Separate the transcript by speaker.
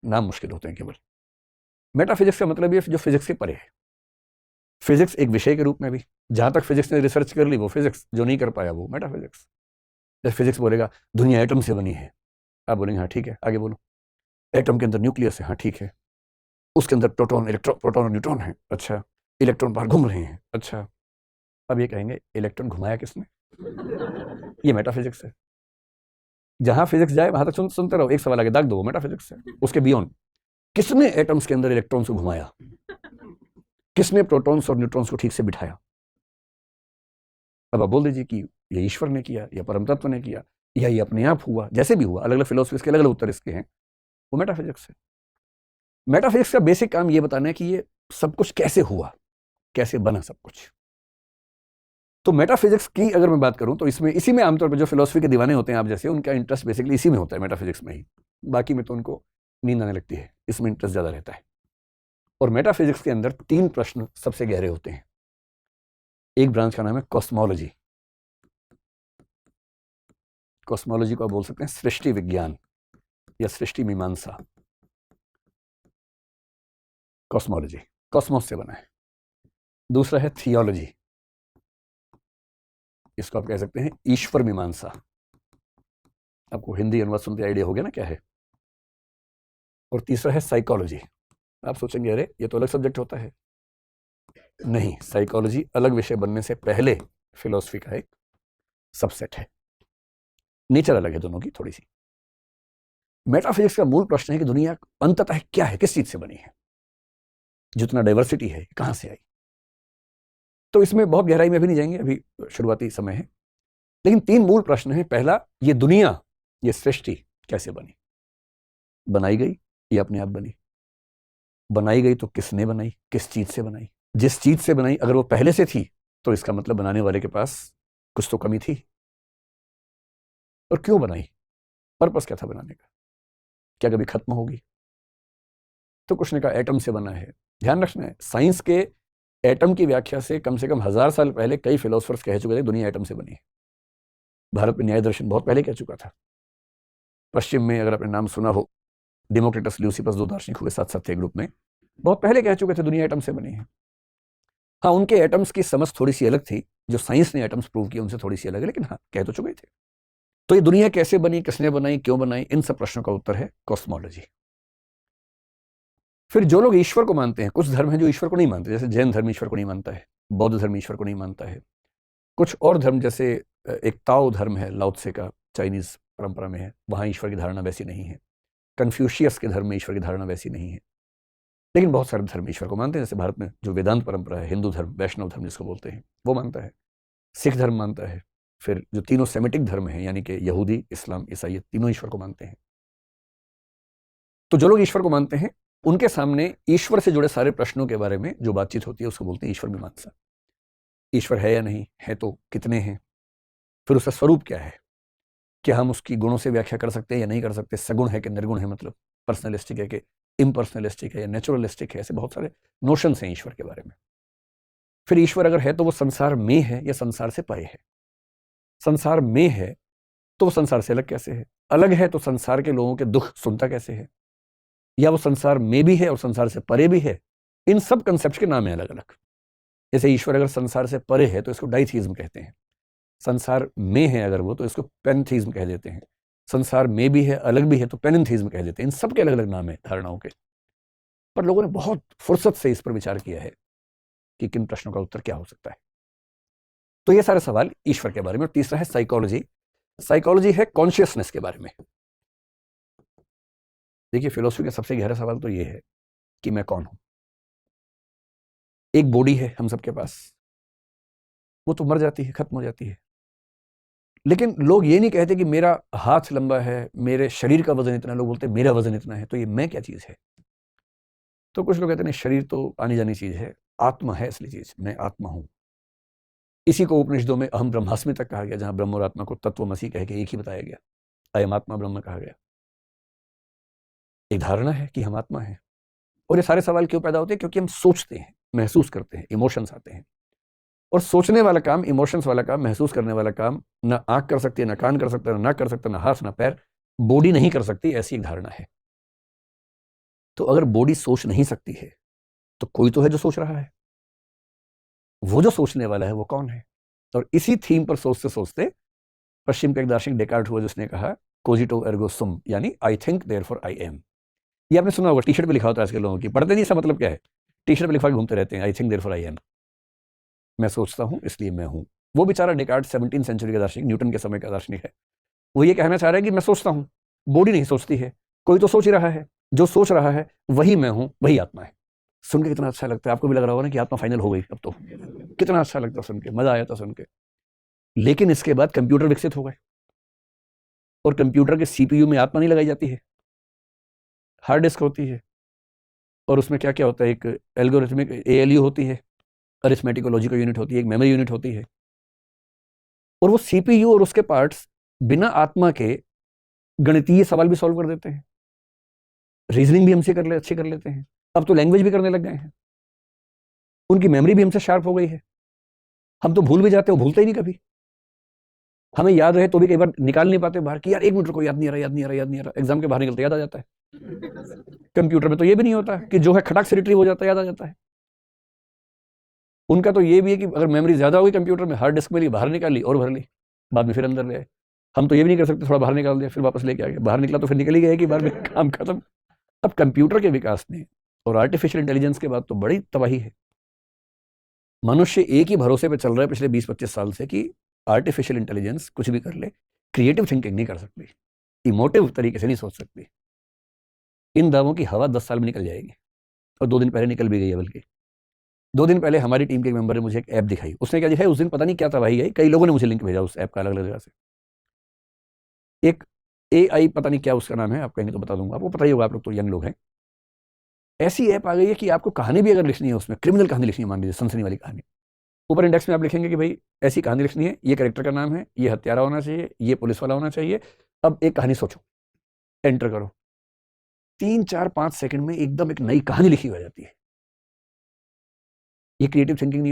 Speaker 1: नाम मुश्किल होते हैं केवल। मेटाफिजिक्स का मतलब ये जो फिजिक्स के परे है। फिजिक्स एक विषय के रूप में भी, जहां तक फिजिक्स ने रिसर्च कर ली वो फिजिक्स, जो नहीं कर पाया वो मेटाफिजिक्स। जैसे फिजिक्स बोलेगा दुनिया एटम से बनी है, आप बोलेंगे हाँ ठीक है, आगे बोलो। एटम के अंदर न्यूक्लियस है, हाँ ठीक है। उसके अंदर प्रोटॉन, इलेक्ट्रॉन, प्रोटॉन और न्यूट्रॉन है, अच्छा। इलेक्ट्रॉन बाहर घूम रहे हैं, अच्छा। अब ये कहेंगे इलेक्ट्रॉन घुमाया किसने? ये मेटाफिजिक्स है। जहां फिजिक्स जाए वहां तक सुनते रहो, एक सवाल आगे दाग दो, वो मेटाफिजिक्स है। उसके बियॉन्ड, किसने एटम्स के अंदर इलेक्ट्रॉन्स को घुमाया, किसने प्रोटॉन्स और न्यूट्रॉन्स को ठीक से बिठाया? अब आप बोल दीजिए कि ये ईश्वर ने किया, या परम तत्व ने किया, या ये अपने आप हुआ, जैसे भी हुआ। अलग अलग फिलोसफीज के अलग अलग उत्तर इसके हैं, वो मेटाफिजिक्स है। मेटाफिजिक्स का बेसिक काम ये बताना है कि ये सब कुछ कैसे हुआ, कैसे बना सब कुछ। तो मेटाफिजिक्स की अगर मैं बात करूं तो इसमें, इसी में आमतौर पर जो फिलोसफी के दीवाने होते हैं आप जैसे, उनका इंटरेस्ट बेसिकली इसी में होता है, मेटाफिजिक्स में ही। बाकी में तो उनको नींद आने लगती है, इसमें इंटरेस्ट ज़्यादा रहता है। और मेटाफिजिक्स के अंदर 3 प्रश्न सबसे गहरे होते हैं। एक ब्रांच का नाम है कॉस्मोलॉजी। कॉस्मोलॉजी को आप बोल सकते हैं सृष्टि विज्ञान या सृष्टि मीमांसा। कॉस्मोलॉजी कॉस्मोस से बना है। दूसरा है थियोलॉजी, इसको आप कह सकते हैं ईश्वर मीमांसा। आपको हिंदी अनुवाद सुनते आइडिया हो गया ना क्या है। और तीसरा है साइकोलॉजी। आप सोचेंगे अरे ये तो अलग सब्जेक्ट होता है। नहीं, साइकोलॉजी अलग विषय बनने से पहले फिलोसफी का एक सबसेट है। नेचर अलग है दोनों की थोड़ी सी। मेटाफिजिक्स का मूल प्रश्न है कि दुनिया अंततः क्या है, किस चीज से बनी है, जितना डाइवर्सिटी है कहां से आई। तो इसमें बहुत गहराई में भी नहीं जाएंगे, अभी शुरुआती समय है। लेकिन 3 मूल प्रश्न हैं। पहला, ये दुनिया, ये सृष्टि कैसे बनी? बनाई गई या अपने आप बनी? बनाई गई तो किसने बनाई, किस चीज से बनाई? जिस चीज से बनाई अगर वो पहले से थी तो इसका मतलब बनाने वाले के पास कुछ तो कमी थी। और क्यों बनाई, पर्पस क्या था बनाने का? क्या कभी खत्म होगी? तो कुछ ने कहा एटम से बना है। ध्यान रखना है, साइंस के एटम की व्याख्या से कम 1000 साल पहले कई फिलोसफर्स कह चुके थे दुनिया एटम से बनी है। भारत में न्याय दर्शन बहुत पहले कह चुका था। पश्चिम में अगर आपने नाम सुना हो, डेमोक्रिटस, ल्यूसिपस, 2 दार्शनिक हुए साथ साथ थे ग्रुप में, बहुत पहले कह चुके थे दुनिया एटम से बनी है। हाँ, उनके एटम्स की समझ थोड़ी सी अलग थी, जो साइंस ने एटम्स प्रूव किए उनसे थोड़ी सी अलग है, लेकिन हाँ कह तो चुके थे। तो ये दुनिया कैसे बनी, किसने बनाई, क्यों बनाई, इन सब प्रश्नों का उत्तर है कॉस्मोलॉजी। फिर जो लोग ईश्वर को मानते हैं, कुछ धर्म है जो ईश्वर को नहीं मानते, जैसे जैन धर्म ईश्वर को नहीं मानता है, बौद्ध धर्म ईश्वर को नहीं मानता है। कुछ और धर्म जैसे एक ताओ धर्म है, लाओ त्से का, चाइनीज परंपरा में है, वहां ईश्वर की धारणा वैसी नहीं है। कन्फ्यूशियस के धर्म में ईश्वर की धारणा वैसी नहीं है। लेकिन बहुत सारे धर्म ईश्वर को मानते हैं, जैसे भारत में जो वेदांत परंपरा है, हिंदू धर्म, वैष्णव धर्म जिसको बोलते हैं, वो मानता है। सिख धर्म मानता है। फिर जो तीनों सेमेटिक धर्म हैं, यानी कि यहूदी, इस्लाम, ईसाई, तीनों ईश्वर को मानते हैं। तो जो लोग ईश्वर को मानते हैं उनके सामने ईश्वर से जुड़े सारे प्रश्नों के बारे में जो बातचीत होती है उसको बोलते हैं ईश्वर मीमांसा। ईश्वर है या नहीं है, तो कितने हैं, फिर उसका स्वरूप क्या है, क्या हम उसकी गुणों से व्याख्या कर सकते हैं या नहीं कर सकते, सगुण है कि निर्गुण है, मतलब पर्सनलिस्टिक है कि इम्पर्सनलिस्टिक है या नेचुरलिस्टिक है, ऐसे बहुत सारे नोशंस हैं ईश्वर के बारे में। फिर ईश्वर अगर है तो वो संसार में है या संसार से परे है? संसार में है तो वो संसार से अलग कैसे है? अलग है तो संसार के लोगों के दुख सुनता कैसे है? या वो संसार में भी है और संसार से परे भी है? इन सब कंसेप्ट के नाम है अलग अलग। जैसे ईश्वर अगर संसार से परे है तो इसको डाइथीज्म कहते हैं, संसार में है अगर वो तो इसको पेंथीज्म कह देते हैं, संसार में भी है अलग भी है तो पेनिथीज्म कह देते हैं। इन सब के अलग अलग नाम है धारणाओं के। पर लोगों ने बहुत फुर्सत से इस पर विचार किया है कि किन प्रश्नों का उत्तर क्या हो सकता है। तो ये सारे सवाल ईश्वर के बारे में। और तीसरा है साइकोलॉजी। साइकोलॉजी है कॉन्शियसनेस के बारे में। देखिए, फिलोसफी का सबसे गहरा सवाल तो ये है कि मैं कौन हूं। एक बॉडी है हम सबके पास, वो तो मर जाती है, खत्म हो जाती है। लेकिन लोग ये नहीं कहते कि मेरा हाथ लंबा है, मेरे शरीर का वजन इतना, लोग बोलते हैं मेरा वजन इतना है। तो ये मैं क्या चीज है? तो कुछ लोग कहते हैं शरीर तो आनी जानी चीज है, आत्मा है असली चीज, मैं आत्मा हूं। इसी को उपनिषदों में अहम ब्रह्मास्मि तक कहा गया, जहां ब्रह्म और आत्मा को तत्वमसि कह के एक ही बताया गया। अयम आत्मा ब्रह्म कहा गया। एक धारणा है कि हम आत्मा है। और ये सारे सवाल क्यों पैदा होते हैं? क्योंकि हम सोचते हैं, महसूस करते हैं, इमोशंस आते हैं। और सोचने वाला काम, इमोशंस वाला काम, महसूस करने वाला काम ना आंख कर सकती है, ना कान कर सकता है, ना नाक कर सकता, ना हाथ, ना पैर, बॉडी नहीं कर सकती, ऐसी एक धारणा है। तो अगर बॉडी सोच नहीं सकती है तो कोई तो है जो सोच रहा है। वो जो सोचने वाला है वो कौन है? और इसी थीम पर सोचते सोचते पश्चिम के एक दार्शनिक डेकार्ट हुआ जिसने कहा कोजिटो एर्गो सुम, यानी I think therefore I am. ये आपने सुना होगा, टी शर्ट पे लिखा होता है आजकल लोगों की, पढ़ते नहीं, इसका मतलब क्या है? टी शर्ट पे लिखा के घूमते रहते हैं, I think therefore I am, मैं सोचता हूं इसलिए मैं हूं। वो बेचारा डेकार्ट 17वीं सेंचुरी का दार्शनिक, न्यूटन के समय का दार्शनिक है, वो ये कहना चाह रहा है कि मैं सोचता हूं, बॉडी नहीं सोचती है, कोई तो सोच ही रहा है, जो सोच रहा है वही मैं हूं, वही आत्मा है। सुन के कितना अच्छा लगता है, आपको भी लग रहा होगा ना कि आत्मा फाइनल हो गई अब तो, कितना अच्छा लगता है सुन के, मजा आया था सुन के। लेकिन इसके बाद कंप्यूटर विकसित हो गए, और कंप्यूटर के सीपीयू में आत्मा नहीं लगाई जाती है, हार्ड डिस्क होती है, और उसमें क्या क्या होता है, एक एल्गोरिथमिक एएलयू होती है, अरिथमेटिक लॉजिकल यूनिट होती है, एक मेमोरी यूनिट होती है, और वो सीपीयू और उसके पार्ट्स बिना आत्मा के गणितीय सवाल भी सॉल्व कर देते हैं, रीजनिंग भी हमसे अच्छे कर लेते हैं, अब तो लैंग्वेज भी करने लग गए हैं, उनकी मेमोरी भी हमसे शार्प हो गई है। हम तो भूल भी जाते हैं, वो भूलते ही नहीं कभी, हमें याद रहे तो भी कई बार निकाल नहीं पाते बाहर कि यार एक मिनट को याद नहीं आ रहा, याद नहीं आ रहा, याद नहीं आ रहा, एग्जाम के बाहर निकलते याद आ जाता है। कंप्यूटर में तो ये भी नहीं होता कि जो है खटाक से रिट्रीव हो जाता है, याद आ जाता है। उनका तो ये भी है कि अगर मेमोरी ज्यादा होगी कंप्यूटर में, हार्ड डिस्क में ली, बाहर निकाल ली और भर ली, बाद में फिर अंदर ले आए। हम तो ये भी नहीं कर सकते, थोड़ा बाहर निकाल दिया फिर वापस लेके आ गए, बाहर निकला तो फिर निकल ही गया कि बार में काम खत्म। अब कंप्यूटर के विकास ने और आर्टिफिशियल इंटेलिजेंस के बाद तो बड़ी तबाही है। मनुष्य एक ही भरोसे पे चल रहा है पिछले 20-25 साल से कि आर्टिफिशियल इंटेलिजेंस कुछ भी कर ले, क्रिएटिव थिंकिंग नहीं कर सकती, इमोटिव तरीके से नहीं सोच सकती। इन दावों की हवा 10 साल में निकल जाएगी, और 2 दिन पहले निकल भी गई है। बल्कि 2 दिन पहले हमारी टीम के एक मेंबर ने मुझे एक ऐप दिखाई, उसने क्या दिखाई उस दिन पता नहीं क्या तबाही आई, कई लोगों ने मुझे लिंक भेजा उस ऐप का अलग अलग जगह से। एक AI, पता नहीं क्या उसका नाम है, आप कहेंगे तो बता दूंगा, आपको पता ही होगा, आप लोग तो यंग लोग हैं। ऐसी ऐप आ गई है कि आपको कहानी भी अगर लिखनी है, उसमें क्रिमिनल कहानी लिखनी है, मान लीजिए सनसनी वाली कहानी, ऊपर इंडेक्स में आप लिखेंगे कि भाई ऐसी कहानी लिखनी है, ये कैरेक्टर का नाम है, ये हत्यारा होना चाहिए, ये पुलिस वाला होना चाहिए, अब एक कहानी सोचो, एंटर करो, 3-4-5 सेकंड में एकदम एक नई कहानी लिखी हो जाती है। ये क्रिएटिव थिंकिंग नहीं